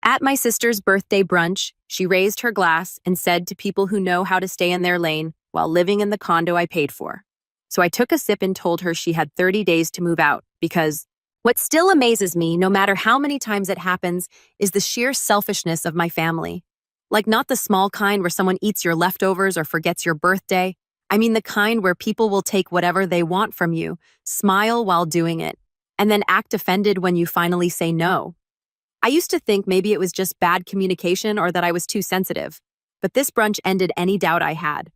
At my sister's birthday brunch, she raised her glass and said to people who know how to stay in their lane while living in the condo I paid for. So I took a sip and told her she had 30 days to move out because what still amazes me, no matter how many times it happens, is the sheer selfishness of my family. Like not the small kind where someone eats your leftovers or forgets your birthday. I mean the kind where people will take whatever they want from you, smile while doing it, and then act offended when you finally say no. I used to think maybe it was just bad communication or that I was too sensitive, but this brunch ended any doubt I had.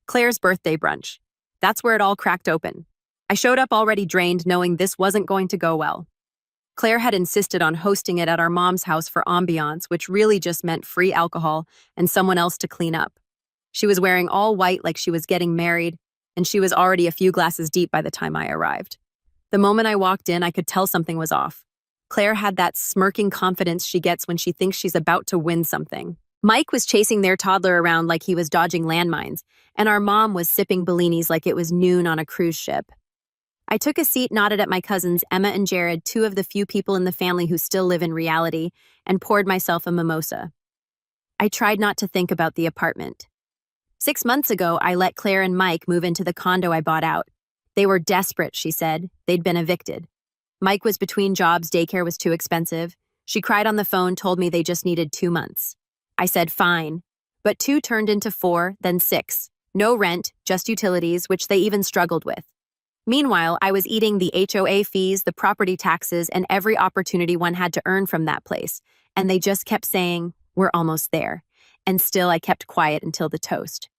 Claire's birthday brunch. That's where it all cracked open. I showed up already drained, knowing this wasn't going to go well. Claire had insisted on hosting it at our mom's house for ambiance, which really just meant free alcohol and someone else to clean up. She was wearing all white like she was getting married, and she was already a few glasses deep by the time I arrived. The moment I walked in, I could tell something was off. Claire had that smirking confidence she gets when she thinks she's about to win something. Mike was chasing their toddler around like he was dodging landmines, and our mom was sipping Bellinis like it was noon on a cruise ship. I took a seat, nodded at my cousins, Emma and Jared, two of the few people in the family who still live in reality, and poured myself a mimosa. I tried not to think about the apartment. 6 months ago, I let Claire and Mike move into the condo I bought out. They were desperate, she said. They'd been evicted. Mike was between jobs, daycare was too expensive. She cried on the phone, told me they just needed 2 months. I said, fine. But 2 turned into 4, then 6. No rent, just utilities, which they even struggled with. Meanwhile, I was eating the HOA fees, the property taxes, and every opportunity one had to earn from that place. And they just kept saying, we're almost there. And still I kept quiet until the toast.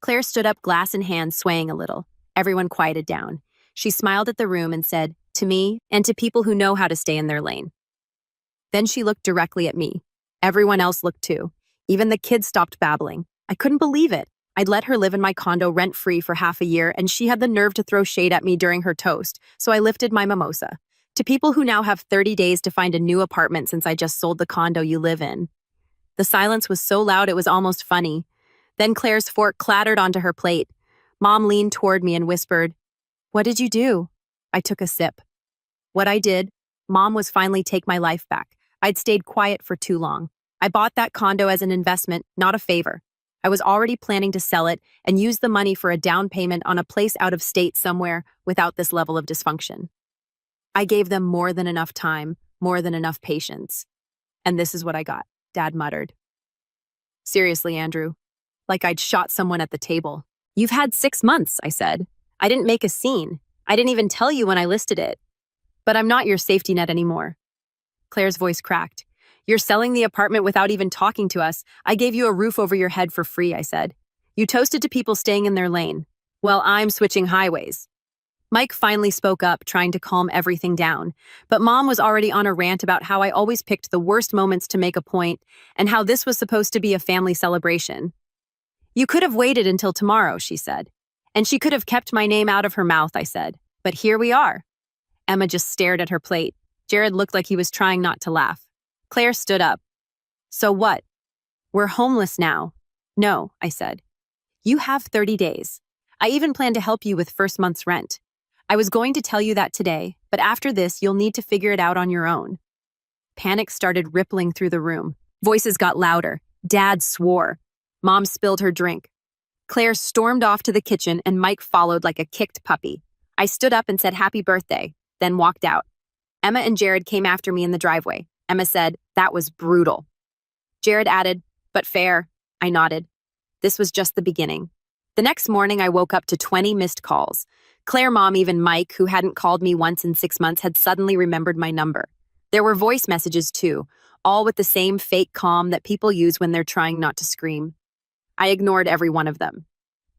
Claire stood up, glass in hand, swaying a little. Everyone quieted down. She smiled at the room and said, to me, and to people who know how to stay in their lane. Then she looked directly at me. Everyone else looked too. Even the kids stopped babbling. I couldn't believe it. I'd let her live in my condo rent-free for half a year, and she had the nerve to throw shade at me during her toast, so I lifted my mimosa. To people who now have 30 days to find a new apartment since I just sold the condo you live in. The silence was so loud it was almost funny. Then Claire's fork clattered onto her plate. Mom leaned toward me and whispered, "What did you do?" I took a sip. What I did, Mom, was finally take my life back. I'd stayed quiet for too long. I bought that condo as an investment, not a favor. I was already planning to sell it and use the money for a down payment on a place out of state somewhere without this level of dysfunction. I gave them more than enough time, more than enough patience. And this is what I got, Dad muttered. Seriously, Andrew, like I'd shot someone at the table. You've had 6 months, I said. I didn't make a scene. I didn't even tell you when I listed it. But I'm not your safety net anymore. Claire's voice cracked. You're selling the apartment without even talking to us. I gave you a roof over your head for free, I said. You toasted to people staying in their lane. Well, I'm switching highways. Mike finally spoke up, trying to calm everything down. But Mom was already on a rant about how I always picked the worst moments to make a point and how this was supposed to be a family celebration. You could have waited until tomorrow, she said. And she could have kept my name out of her mouth, I said. But here we are. Emma just stared at her plate. Jared looked like he was trying not to laugh. Claire stood up. So what? We're homeless now. No, I said. You have 30 days. I even plan to help you with first month's rent. I was going to tell you that today, but after this, you'll need to figure it out on your own. Panic started rippling through the room. Voices got louder. Dad swore. Mom spilled her drink. Claire stormed off to the kitchen and Mike followed like a kicked puppy. I stood up and said happy birthday, then walked out. Emma and Jared came after me in the driveway. Emma said, that was brutal. Jared added, but fair. I nodded. This was just the beginning. The next morning, I woke up to 20 missed calls. Claire, Mom, even Mike, who hadn't called me once in 6 months, had suddenly remembered my number. There were voice messages too, all with the same fake calm that people use when they're trying not to scream. I ignored every one of them.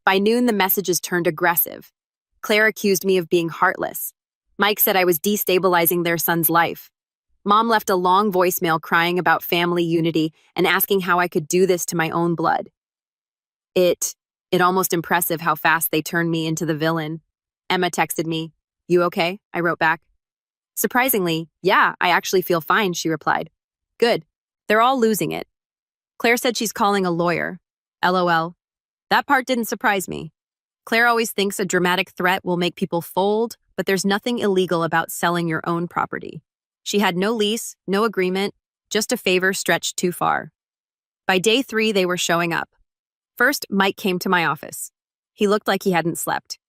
By noon, the messages turned aggressive. Claire accused me of being heartless. Mike said I was destabilizing their son's life. Mom left a long voicemail crying about family unity and asking how I could do this to my own blood. It almost impressive how fast they turned me into the villain. Emma texted me, "You okay?" I wrote back. Surprisingly, "Yeah, I actually feel fine," she replied. "Good. They're all losing it." Claire said she's calling a lawyer. LOL. That part didn't surprise me. Claire always thinks a dramatic threat will make people fold, but there's nothing illegal about selling your own property. She had no lease, no agreement, Just a favor stretched too far. By day 3, they were showing up. First, Mike came to my office. He looked like he hadn't slept.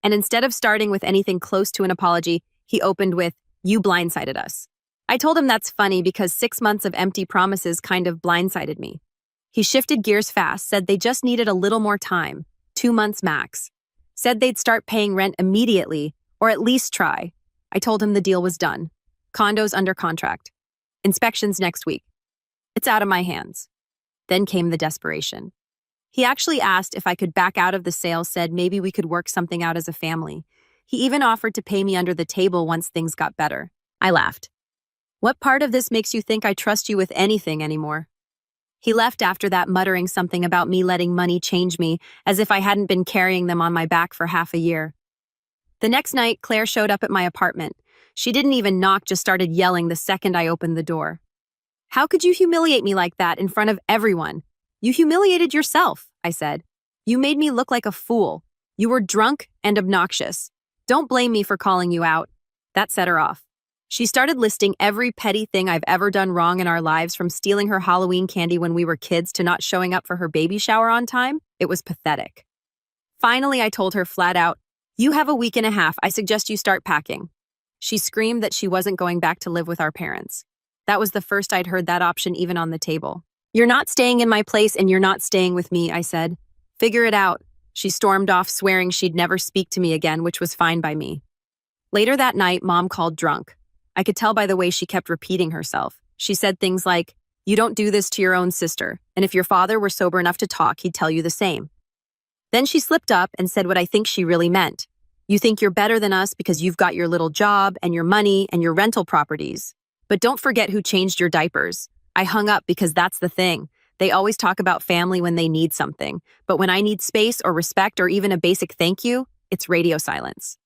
And instead of starting with anything close to an apology, he opened with, "You blindsided us." I told him that's funny because 6 months of empty promises kind of blindsided me. He shifted gears fast, said they just needed a little more time, 2 months max. Said they'd start paying rent immediately, or at least try. I told him the deal was done. Condos under contract. Inspections next week. It's out of my hands. Then came the desperation. He actually asked if I could back out of the sale, said maybe we could work something out as a family. He even offered to pay me under the table once things got better. I laughed. What part of this makes you think I trust you with anything anymore? He left after that, muttering something about me letting money change me, as if I hadn't been carrying them on my back for half a year. The next night, Claire showed up at my apartment. She didn't even knock, just started yelling the second I opened the door. "How could you humiliate me like that in front of everyone? You humiliated yourself," I said. "You made me look like a fool. You were drunk and obnoxious. Don't blame me for calling you out." That set her off. She started listing every petty thing I've ever done wrong in our lives, from stealing her Halloween candy when we were kids to not showing up for her baby shower on time. It was pathetic. Finally, I told her flat out, "You have a week and a half. I suggest you start packing." She screamed that she wasn't going back to live with our parents. That was the first I'd heard that option even on the table. "You're not staying in my place and you're not staying with me," I said. "Figure it out." She stormed off, swearing she'd never speak to me again, which was fine by me. Later that night, Mom called drunk. I could tell by the way she kept repeating herself. She said things like, "You don't do this to your own sister, and if your father were sober enough to talk, he'd tell you the same." Then she slipped up and said what I think she really meant. "You think you're better than us because you've got your little job and your money and your rental properties. But don't forget who changed your diapers." I hung up because that's the thing. They always talk about family when they need something, but when I need space or respect or even a basic thank you, it's radio silence.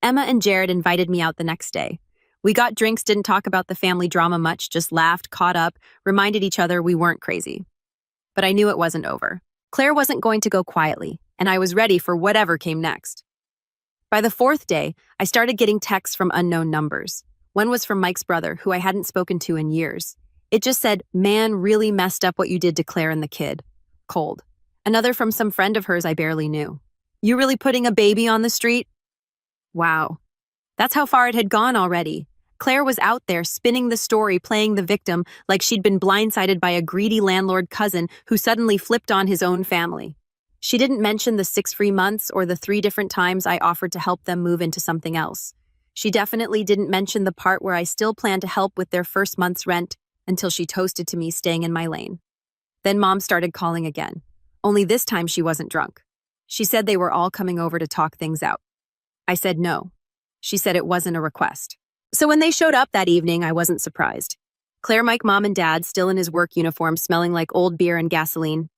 Emma and Jared invited me out the next day. We got drinks, didn't talk about the family drama much, just laughed, caught up, reminded each other we weren't crazy. But I knew it wasn't over. Claire wasn't going to go quietly, and I was ready for whatever came next. By the 4th day, I started getting texts from unknown numbers. One was from Mike's brother, who I hadn't spoken to in years. It just said, "Man, really messed up what you did to Claire and the kid." Cold. Another from some friend of hers I barely knew. "You really putting a baby on the street?" Wow. That's how far it had gone already. Claire was out there spinning the story, playing the victim like she'd been blindsided by a greedy landlord cousin who suddenly flipped on his own family. She didn't mention the 6 free months or the 3 different times I offered to help them move into something else. She definitely didn't mention the part where I still planned to help with their first month's rent until she toasted to me staying in my lane. Then Mom started calling again. Only this time she wasn't drunk. She said they were all coming over to talk things out. I said no. She said it wasn't a request. So when they showed up that evening, I wasn't surprised. Claire, Mike, Mom, and Dad, still in his work uniform, smelling like old beer and gasoline.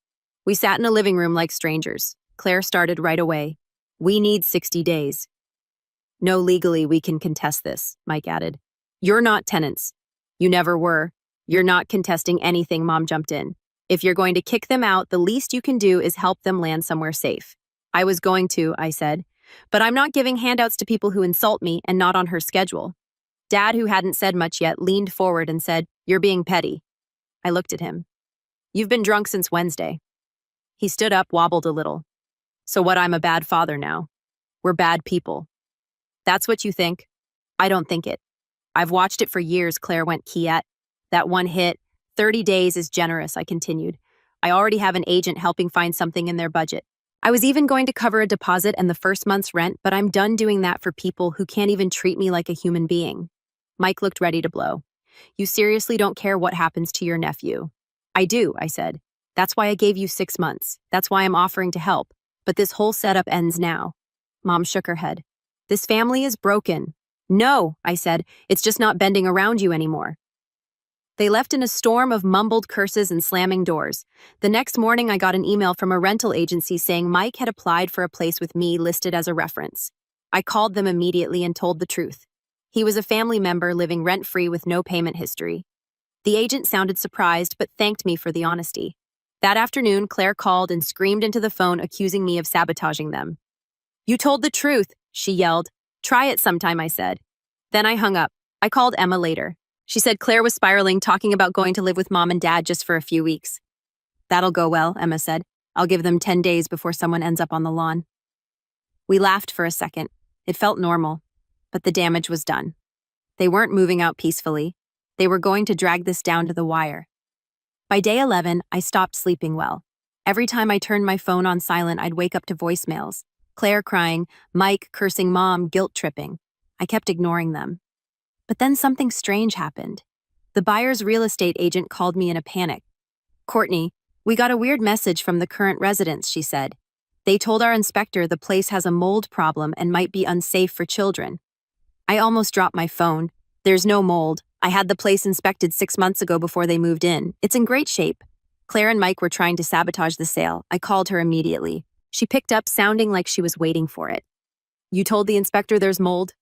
We sat in a living room like strangers. Claire started right away. "We need 60 days. "No, legally we can contest this," Mike added. "You're not tenants. You never were. You're not contesting anything," Mom jumped in. "If you're going to kick them out, the least you can do is help them land somewhere safe." "I was going to," I said. "But I'm not giving handouts to people who insult me and not on her schedule." Dad, who hadn't said much yet, leaned forward and said, "You're being petty." I looked at him. "You've been drunk since Wednesday." He stood up, wobbled a little. "So what, I'm a bad father now? We're bad people." "That's what you think. I don't think it. I've watched it for years," Claire went Kiet. "That one hit, 30 days is generous," I continued. "I already have an agent helping find something in their budget. I was even going to cover a deposit and the first month's rent, but I'm done doing that for people who can't even treat me like a human being." Mike looked ready to blow. "You seriously don't care what happens to your nephew?" "I do," I said. "That's why I gave you 6 months. That's why I'm offering to help. But this whole setup ends now." Mom shook her head. "This family is broken." "No," I said. "It's just not bending around you anymore." They left in a storm of mumbled curses and slamming doors. The next morning, I got an email from a rental agency saying Mike had applied for a place with me listed as a reference. I called them immediately and told the truth. He was a family member living rent-free with no payment history. The agent sounded surprised but thanked me for the honesty. That afternoon, Claire called and screamed into the phone, accusing me of sabotaging them. "You told the truth," she yelled. "Try it sometime," I said. Then I hung up. I called Emma later. She said Claire was spiraling, talking about going to live with mom and dad just for a few weeks. That'll go well, Emma said. I'll give them 10 days before someone ends up on the lawn. We laughed for a second. It felt normal, but the damage was done. They weren't moving out peacefully. They were going to drag this down to the wire. By day 11, I stopped sleeping well. Every time I turned my phone on silent, I'd wake up to voicemails. Claire crying, Mike cursing mom, guilt-tripping. I kept ignoring them. But then something strange happened. The buyer's real estate agent called me in a panic. Courtney, we got a weird message from the current residents, she said. They told our inspector the place has a mold problem and might be unsafe for children. I almost dropped my phone. There's no mold. I had the place inspected 6 months ago before they moved in. It's in great shape. Claire and Mike were trying to sabotage the sale. I called her immediately. She picked up, sounding like she was waiting for it. You told the inspector there's mold?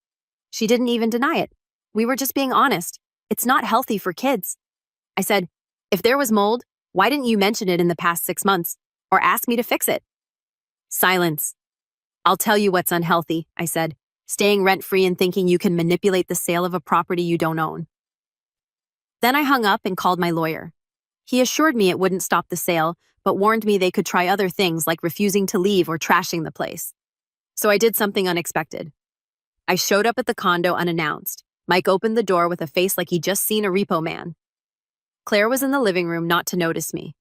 She didn't even deny it. We were just being honest. It's not healthy for kids. I said, if there was mold, why didn't you mention it in the past 6 months? Or ask me to fix it? Silence. I'll tell you what's unhealthy, I said, staying rent-free and thinking you can manipulate the sale of a property you don't own. Then I hung up and called my lawyer. He assured me it wouldn't stop the sale, but warned me they could try other things like refusing to leave or trashing the place. So I did something unexpected. I showed up at the condo unannounced. Mike opened the door with a face like he'd just seen a repo man. Claire was in the living room not to notice me.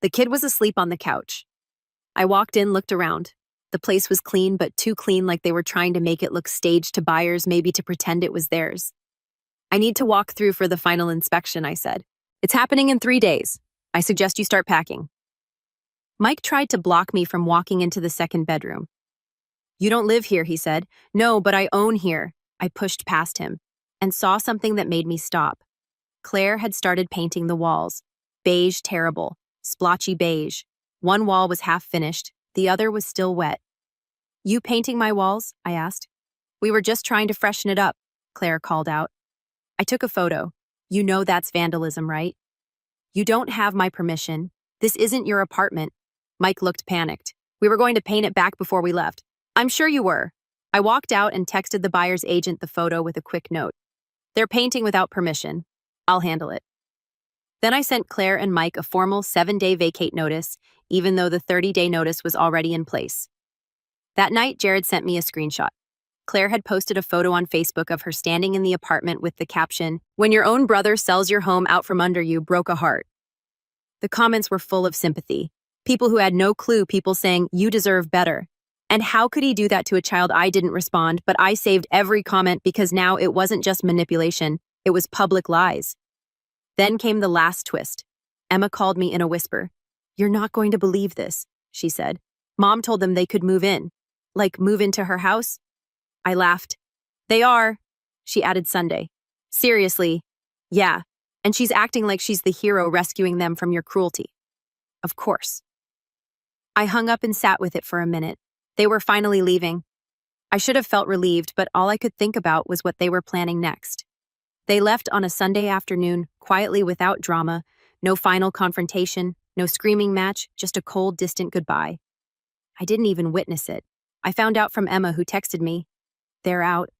The kid was asleep on the couch. I walked in, looked around. The place was clean, but too clean, like they were trying to make it look staged to buyers, maybe to pretend it was theirs. I need to walk through for the final inspection, I said. It's happening in 3 days. I suggest you start packing. Mike tried to block me from walking into the second bedroom. You don't live here, he said. No, but I own here. I pushed past him and saw something that made me stop. Claire had started painting the walls. Beige, terrible, splotchy beige. One wall was half finished, the other was still wet. You painting my walls? I asked. We were just trying to freshen it up, Claire called out. I took a photo. You know that's vandalism, right? You don't have my permission. This isn't your apartment. Mike looked panicked. We were going to paint it back before we left. I'm sure you were. I walked out and texted the buyer's agent the photo with a quick note. They're painting without permission. I'll handle it. Then I sent Claire and Mike a formal 7-day vacate notice, even though the 30-day notice was already in place. That night, Jared sent me a screenshot. Claire had posted a photo on Facebook of her standing in the apartment with the caption, "When your own brother sells your home out from under you, broke a heart." The comments were full of sympathy. People who had no clue, people saying, "You deserve better." And how could he do that to a child? I didn't respond, but I saved every comment because now it wasn't just manipulation, it was public lies. Then came the last twist. Emma called me in a whisper. You're not going to believe this, she said. Mom told them they could move in. Like move into her house? I laughed. They are, she added Sunday. Seriously? Yeah. And she's acting like she's the hero rescuing them from your cruelty. Of course. I hung up and sat with it for a minute. They were finally leaving. I should have felt relieved, but all I could think about was what they were planning next. They left on a Sunday afternoon, quietly without drama, no final confrontation, no screaming match, just a cold, distant goodbye. I didn't even witness it. I found out from Emma, who texted me. They're out.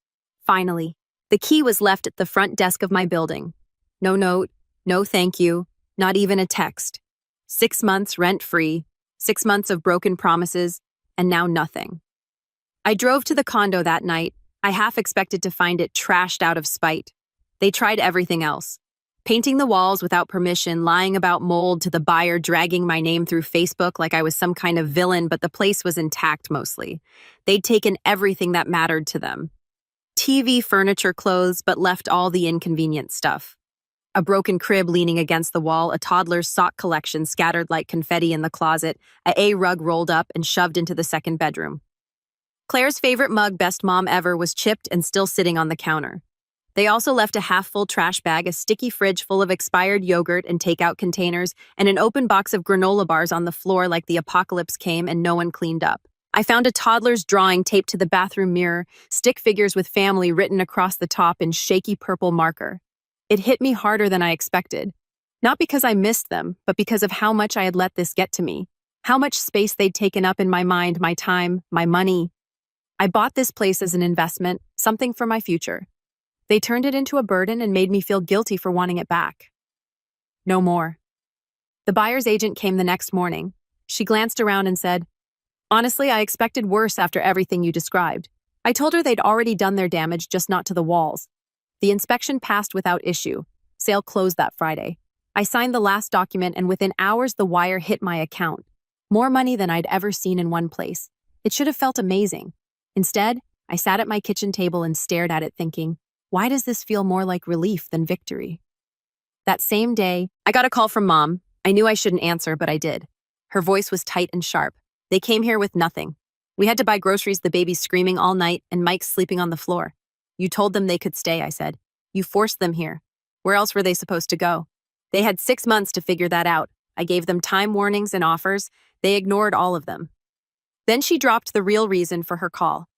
Finally. The key was left at the front desk of my building. No note, no thank you, not even a text. 6 months rent-free, 6 months of broken promises, and now nothing. I drove to the condo that night. I half expected to find it trashed out of spite. They tried everything else. Painting the walls without permission, lying about mold to the buyer, dragging my name through Facebook like I was some kind of villain, but the place was intact mostly. They'd taken everything that mattered to them. TV, furniture, clothes, but left all the inconvenient stuff. A broken crib leaning against the wall, a toddler's sock collection scattered like confetti in the closet, a rug rolled up and shoved into the second bedroom. Claire's favorite mug, best mom ever, was chipped and still sitting on the counter. They also left a half-full trash bag, a sticky fridge full of expired yogurt and takeout containers, and an open box of granola bars on the floor like the apocalypse came and no one cleaned up. I found a toddler's drawing taped to the bathroom mirror, stick figures with family written across the top in shaky purple marker. It hit me harder than I expected. Not because I missed them, but because of how much I had let this get to me. How much space they'd taken up in my mind, my time, my money. I bought this place as an investment, something for my future. They turned it into a burden and made me feel guilty for wanting it back. No more. The buyer's agent came the next morning. She glanced around and said, "Honestly, I expected worse after everything you described." I told her they'd already done their damage, just not to the walls. The inspection passed without issue. Sale closed that Friday. I signed the last document, and within hours the wire hit my account. More money than I'd ever seen in one place. It should have felt amazing. Instead, I sat at my kitchen table and stared at it thinking, why does this feel more like relief than victory? That same day, I got a call from Mom. I knew I shouldn't answer, but I did. Her voice was tight and sharp. They came here with nothing. We had to buy groceries, the baby's screaming all night, and Mike's sleeping on the floor. You told them they could stay, I said. You forced them here. Where else were they supposed to go? They had 6 months to figure that out. I gave them time warnings and offers. They ignored all of them. Then she dropped the real reason for her call.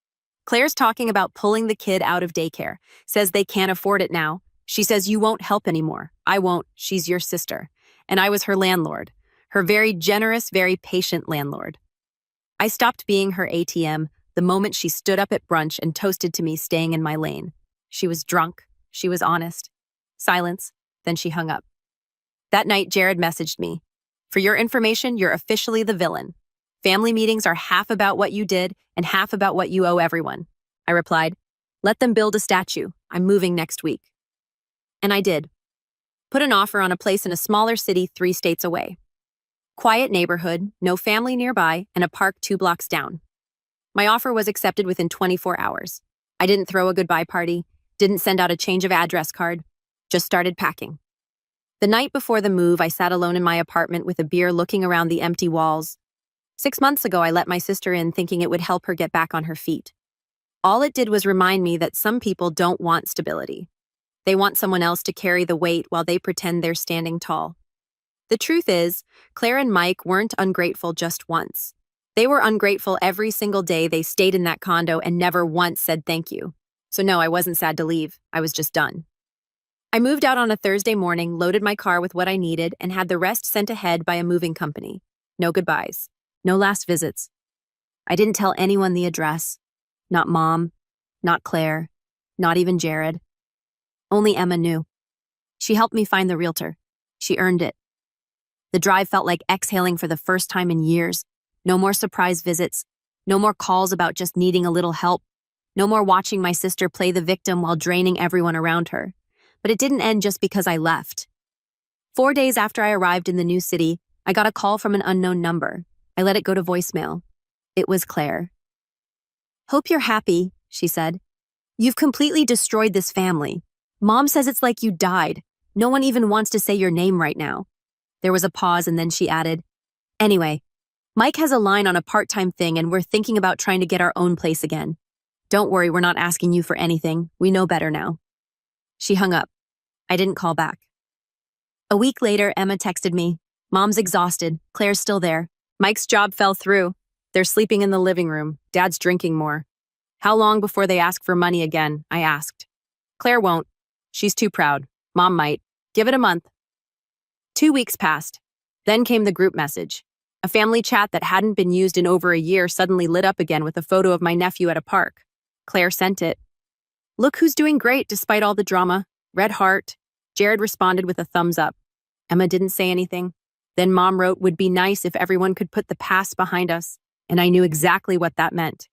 Claire's talking about pulling the kid out of daycare, says they can't afford it now. She says you won't help anymore. I won't. She's your sister. And I was her landlord. Her very generous, very patient landlord. I stopped being her ATM the moment she stood up at brunch and toasted to me staying in my lane. She was drunk. She was honest. Silence. Then she hung up. That night, Jared messaged me. For your information, you're officially the villain. Family meetings are half about what you did and half about what you owe everyone. I replied, let them build a statue. I'm moving next week. And I did. Put an offer on a place in a smaller city 3 states away. Quiet neighborhood, no family nearby, and a park 2 blocks down. My offer was accepted within 24 hours. I didn't throw a goodbye party, didn't send out a change of address card, just started packing. The night before the move, I sat alone in my apartment with a beer looking around the empty walls. 6 months ago, I let my sister in thinking it would help her get back on her feet. All it did was remind me that some people don't want stability. They want someone else to carry the weight while they pretend they're standing tall. The truth is, Claire and Mike weren't ungrateful just once. They were ungrateful every single day they stayed in that condo and never once said thank you. So no, I wasn't sad to leave. I was just done. I moved out on a Thursday morning, loaded my car with what I needed, and had the rest sent ahead by a moving company. No goodbyes. No last visits. I didn't tell anyone the address. Not Mom. Not Claire. Not even Jared. Only Emma knew. She helped me find the realtor. She earned it. The drive felt like exhaling for the first time in years. No more surprise visits. No more calls about just needing a little help. No more watching my sister play the victim while draining everyone around her. But it didn't end just because I left. 4 days after I arrived in the new city, I got a call from an unknown number. I let it go to voicemail. It was Claire. Hope you're happy, she said. You've completely destroyed this family. Mom says it's like you died. No one even wants to say your name right now. There was a pause and then she added, anyway, Mike has a line on a part-time thing and we're thinking about trying to get our own place again. Don't worry, we're not asking you for anything. We know better now. She hung up. I didn't call back. A week later, Emma texted me. Mom's exhausted. Claire's still there. Mike's job fell through. They're sleeping in the living room. Dad's drinking more. How long before they ask for money again? I asked. Claire won't. She's too proud. Mom might. Give it a month. 2 weeks passed. Then came the group message. A family chat that hadn't been used in over a year suddenly lit up again with a photo of my nephew at a park. Claire sent it. Look who's doing great despite all the drama. Red heart. Jared responded with a thumbs up. Emma didn't say anything. Then Mom wrote, would be nice if everyone could put the past behind us. And I knew exactly what that meant.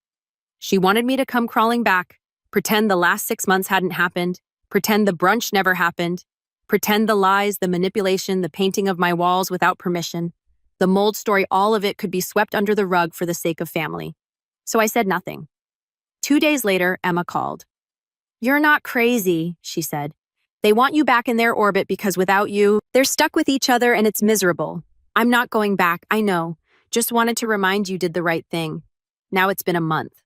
She wanted me to come crawling back, pretend the last 6 months hadn't happened, pretend the brunch never happened, pretend the lies, the manipulation, the painting of my walls without permission. The mold story, all of it could be swept under the rug for the sake of family. So I said nothing. 2 days later, Emma called. You're not crazy, she said. They want you back in their orbit because without you, they're stuck with each other and it's miserable. I'm not going back, I know. Just wanted to remind you did the right thing. Now it's been a month.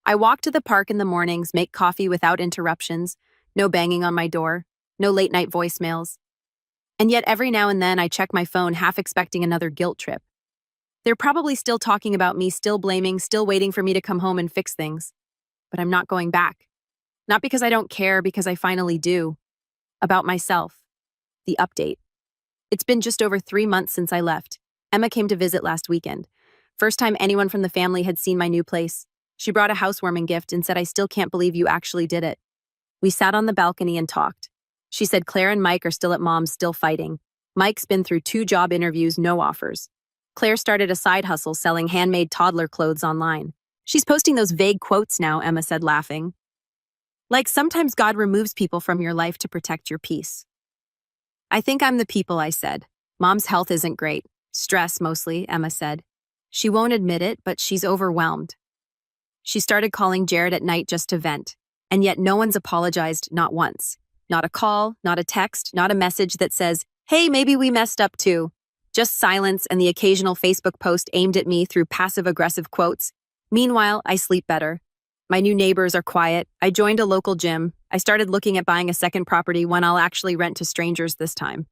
I walk to the park in the mornings, make coffee without interruptions, no banging on my door, no late night voicemails. And yet every now and then I check my phone half expecting another guilt trip. They're probably still talking about me, still blaming, still waiting for me to come home and fix things. But I'm not going back. Not because I don't care, because I finally do. About myself. The update. It's been just over 3 months since I left. Emma came to visit last weekend. First time anyone from the family had seen my new place. She brought a housewarming gift and said, I still can't believe you actually did it. We sat on the balcony and talked. She said Claire and Mike are still at mom's, still fighting. Mike's been through 2 job interviews, no offers. Claire started a side hustle selling handmade toddler clothes online. She's posting those vague quotes now, Emma said, laughing. Like sometimes God removes people from your life to protect your peace. I think I'm the people, I said. Mom's health isn't great. Stress mostly, Emma said. She won't admit it, but she's overwhelmed. She started calling Jared at night just to vent, and yet no one's apologized, not once. Not a call, not a text, not a message that says, hey, maybe we messed up too. Just silence and the occasional Facebook post aimed at me through passive-aggressive quotes. Meanwhile, I sleep better. My new neighbors are quiet. I joined a local gym. I started looking at buying a second property, one I'll actually rent to strangers this time.